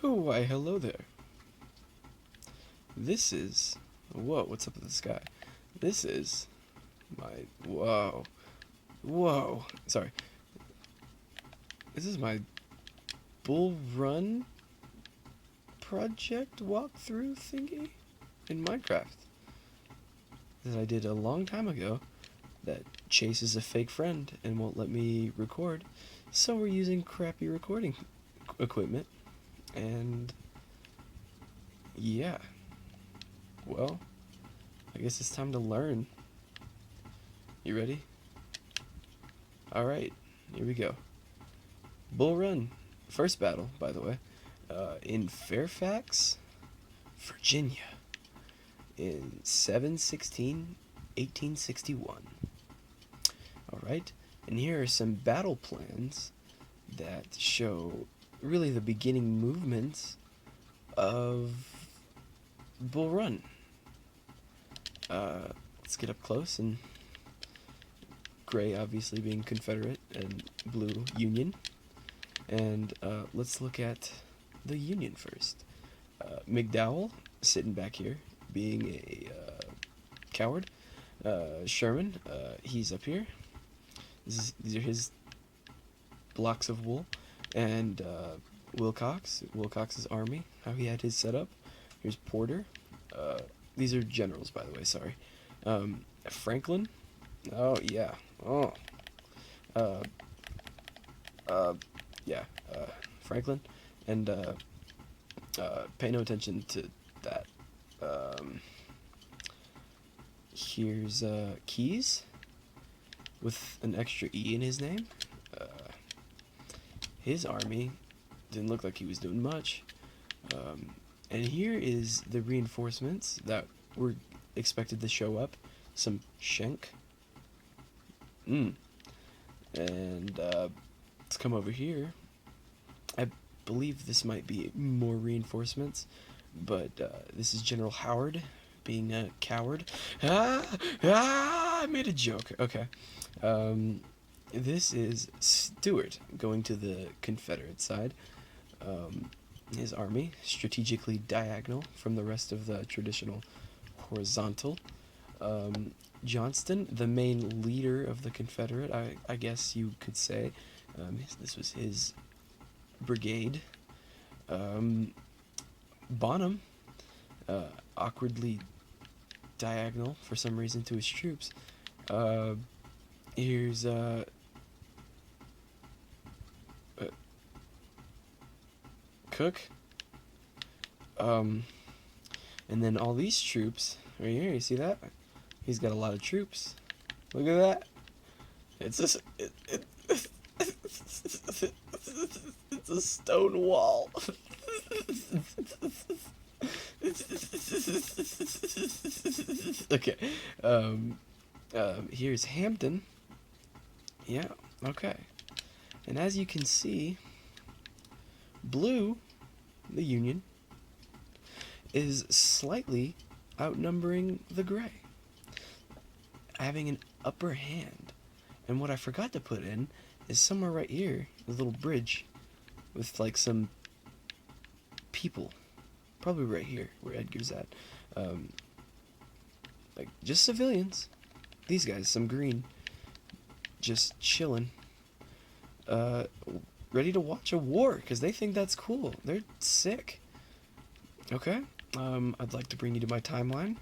Oh, why, hello there. This is... Whoa, what's up with the sky? This is my... Whoa. Whoa. Sorry. This is my Bull Run project walkthrough thingy in Minecraft that I did a long time ago that Chase is a fake friend and won't let me record, so we're using crappy recording equipment, and yeah, well, I guess it's time to learn. You ready? Alright, here we go. Bull Run. First battle, by the way, in Fairfax, Virginia, in 7/16/1861. Alright, and here are some battle plans that show really the beginning movements of Bull Run. Let's get up close, and gray obviously being Confederate and blue Union. And let's look at the Union first. McDowell sitting back here being a coward. Sherman, he's up here. These are his blocks of wool. And Wilcox's army, how he had his setup. Here's Porter. These are generals, by the way, sorry. Franklin. Oh, yeah. Oh. Yeah. Franklin. And, pay no attention to that. Here's, Keyes with an extra E in his name. His army didn't look like he was doing much. And here is the reinforcements that were expected to show up. Some Schenck. And let's come over here. I believe this might be more reinforcements, but this is General Howard being a coward. I made a joke. Okay. This is Stuart going to the Confederate side. His army, strategically diagonal from the rest of the traditional horizontal. Johnston, the main leader of the Confederate, I guess you could say. This was his brigade. Bonham, awkwardly diagonal for some reason to his troops. Here's Cook. And then all these troops right here, you see that? He's got a lot of troops. Look at that. It's it's a stone wall. Okay. Here's Hampton. Yeah, okay. And as you can see, blue, the Union, is slightly outnumbering the gray, having an upper hand. And what I forgot to put in is somewhere right here, a little bridge with like some people, probably right here where Edgar's at, like just civilians. These guys, some green, just chilling, ready to watch a war because they think that's cool. They're sick. Okay. I'd like to bring you to my timeline.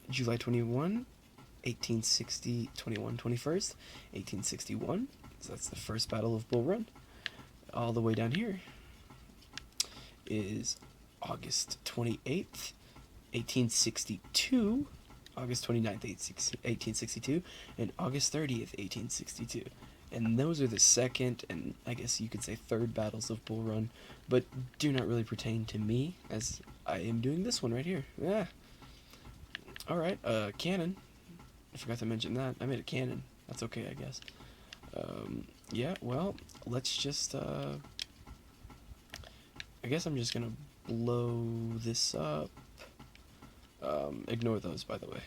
July 21, 1860, 21st, 1861. So that's the first battle of Bull Run. All the way down here is August 28th, 1862, August 29th, 1862, and August 30th, 1862. And those are the second and I guess you could say third battles of Bull Run, but do not really pertain to me as I am doing this one right here. Yeah. Alright, cannon. I forgot to mention that. I made a cannon. That's okay, I guess. Yeah, well, let's just, I guess I'm just gonna blow this up. Ignore those, by the way.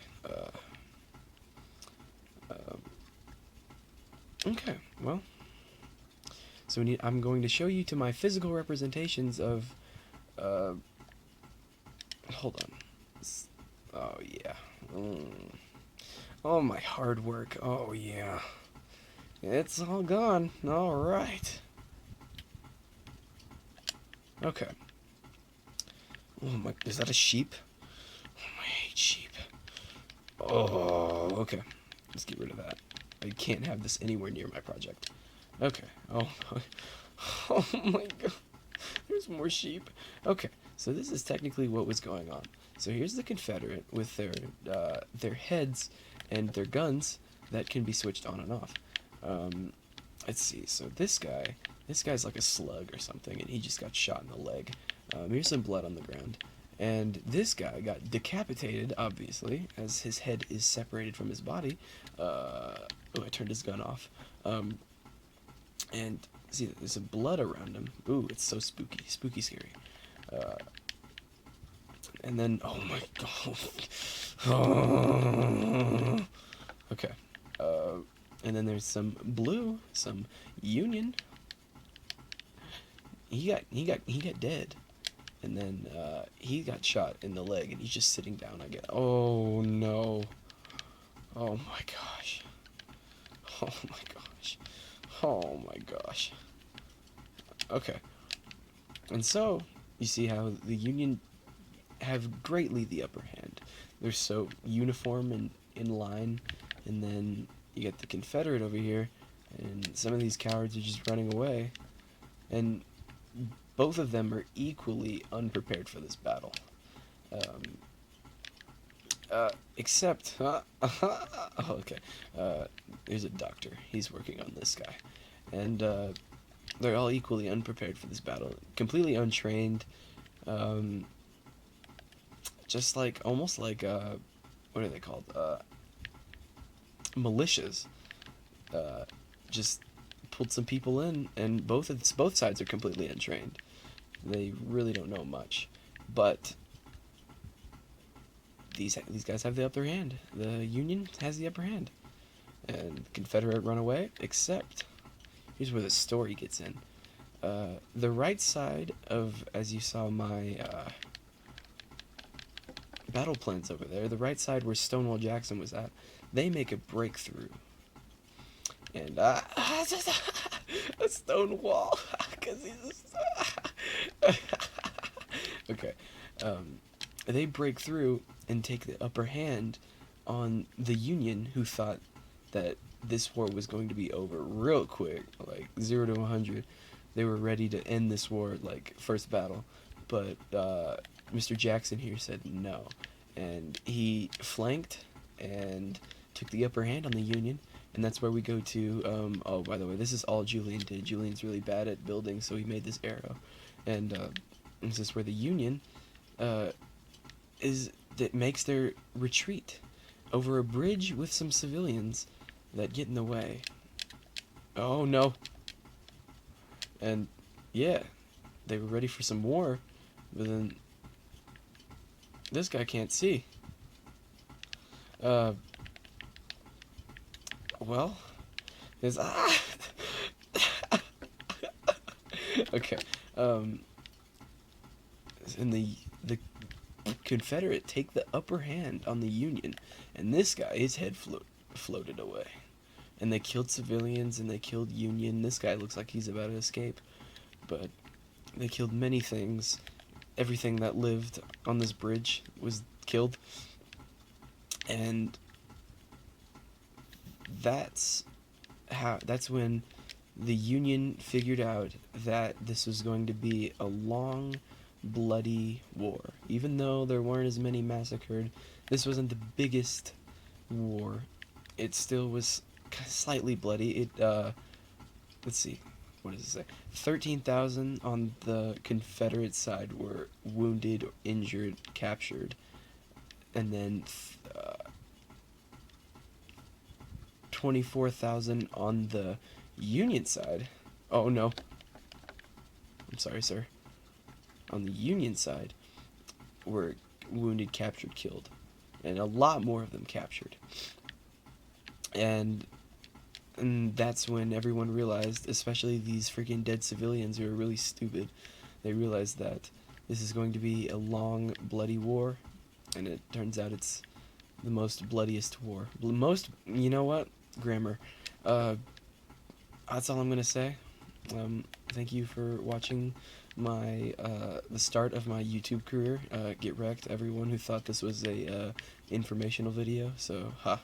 Okay, well, So I'm going to show you to my physical representations of, hold on. Oh, yeah. Oh, my hard work. Oh, yeah. It's all gone. All right. Okay. Oh, my, is that a sheep? Oh, I hate sheep. Oh, okay. Let's get rid of that. I can't have this anywhere near my project. Okay. Oh, oh my god. There's more sheep. Okay, so this is technically what was going on. So here's the Confederate with their heads and their guns that can be switched on and off. Let's see. So this guy's like a slug or something, and he just got shot in the leg. Here's some blood on the ground. And this guy got decapitated, obviously, as his head is separated from his body. Oh, I turned his gun off. And see, there's some blood around him. Ooh, it's so spooky, scary. And then, oh my god. Okay. And then there's some blue, some Union. He got dead. And then he got shot in the leg, and he's just sitting down. I get. Oh no. Oh my gosh. Oh my gosh. Oh my gosh. Okay. And so you see how the Union have greatly the upper hand. They're so uniform and in line, and then you get the Confederate over here, and some of these cowards are just running away, and both of them are equally unprepared for this battle. Except, okay, there's a doctor. He's working on this guy, and they're all equally unprepared for this battle, completely untrained. Just like, almost like, what are they called? Militias. Just pulled some people in, and both sides are completely untrained. They really don't know much, but these guys have the upper hand. The Union has the upper hand, and Confederate run away. Except, here's where the story gets in. The right side of, as you saw my battle plans over there, the right side where Stonewall Jackson was at, they make a breakthrough. And a Stonewall, because he's okay. They break through and take the upper hand on the Union, who thought that this war was going to be over real quick, like 0 to 100. They were ready to end this war like first battle, but Mr. Jackson here said no, and he flanked and took the upper hand on the Union. And that's where we go to, oh, by the way, this is all Julian did. Julian's really bad at building, so he made this arrow. And this is where the Union that makes their retreat over a bridge with some civilians that get in the way. Oh, no. And, yeah, they were ready for some war, but then this guy can't see. Well, is okay. And the Confederate take the upper hand on the Union, and this guy, his head floated away, and they killed civilians and they killed Union. This guy looks like he's about to escape, but they killed many things. Everything that lived on this bridge was killed, and that's when the Union figured out that this was going to be a long, bloody war. Even though there weren't as many massacred, this wasn't the biggest war. It still was slightly bloody. Let's see, what does it say? 13,000 on the Confederate side were wounded, injured, captured, and then 24,000 on the Union side. Oh no. I'm sorry, sir. On the Union side were wounded, captured, killed. And a lot more of them captured. And And that's when everyone realized, especially these freaking dead civilians who are really stupid, they realized that this is going to be a long, bloody war, and it turns out it's the most bloodiest war. You know what? Grammar. Uh, that's all I'm gonna say. Thank you for watching the start of my YouTube career. Get wrecked, everyone who thought this was a informational video. So, ha.